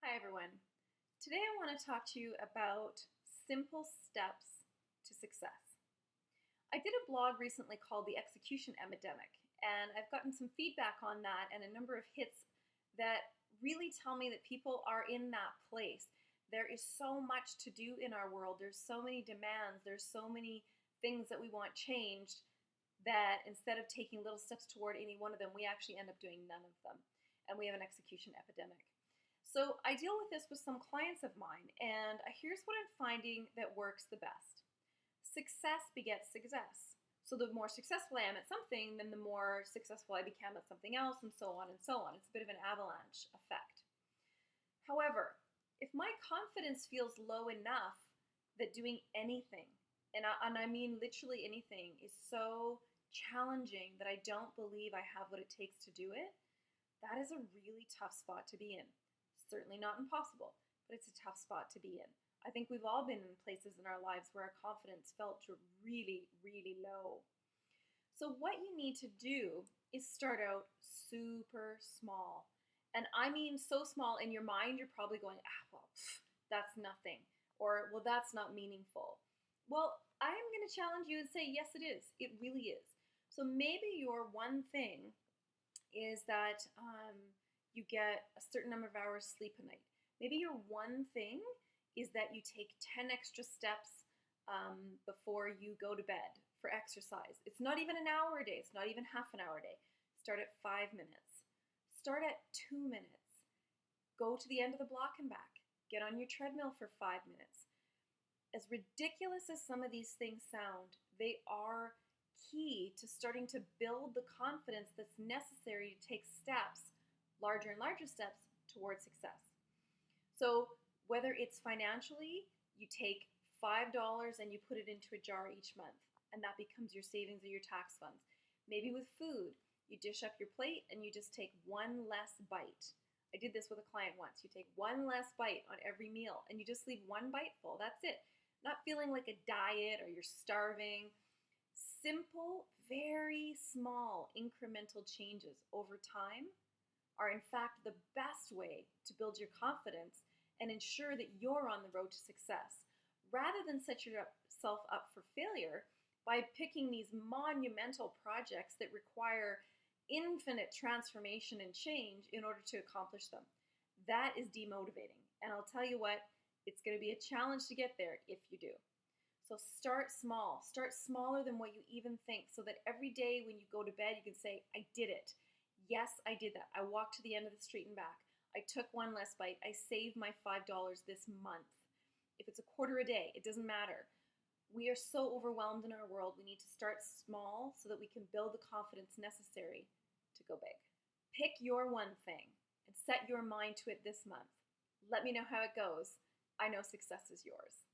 Hi everyone. Today I want to talk to you about simple steps to success. I did a blog recently called the Execution Epidemic, and I've gotten some feedback on that and a number of hits that really tell me that people are in that place. There is so much to do in our world. There's so many demands. There's so many things that we want changed that instead of taking little steps toward any one of them, we actually end up doing none of them. And we have an execution epidemic. So I deal with this with some clients of mine, and here's what I'm finding that works the best. Success begets success. So the more successful I am at something, then the more successful I become at something else, and so on and so on. It's a bit of an avalanche effect. However, if my confidence feels low enough that doing anything, and I mean literally anything, is so challenging that I don't believe I have what it takes to do it, that is a really tough spot to be in. Certainly not impossible, but it's a tough spot to be in. I think we've all been in places in our lives where our confidence felt really, really low. So what you need to do is start out super small. And I mean so small in your mind, you're probably going, that's nothing. Or, well, that's not meaningful. Well, I'm going to challenge you and say, yes, it is. It really is. So maybe your one thing is that you get a certain number of hours sleep a night. Maybe your one thing is that you take 10 extra steps before you go to bed for exercise. It's not even an hour a day. It's not even half an hour a day. Start at 5 minutes. Start at 2 minutes. Go to the end of the block and back. Get on your treadmill for 5 minutes. As ridiculous as some of these things sound, they are key to starting to build the confidence that's necessary to take steps, larger and larger steps, towards success. So whether it's financially, you take $5 and you put it into a jar each month, and that becomes your savings or your tax funds. Maybe with food, you dish up your plate and you just take one less bite. I did this with a client once. You take one less bite on every meal and you just leave one bite full. That's it. Not feeling like a diet or you're starving. Simple, very small incremental changes over time are in fact the best way to build your confidence and ensure that you're on the road to success, rather than set yourself up for failure by picking these monumental projects that require infinite transformation and change in order to accomplish them. That is demotivating. And I'll tell you what, it's going to be a challenge to get there if you do. So start small. Start smaller than what you even think, so that every day when you go to bed, you can say, I did it. Yes, I did that. I walked to the end of the street and back. I took one less bite. I saved my $5 this month. If it's a quarter a day, it doesn't matter. We are so overwhelmed in our world. We need to start small so that we can build the confidence necessary to go big. Pick your one thing and set your mind to it this month. Let me know how it goes. I know success is yours.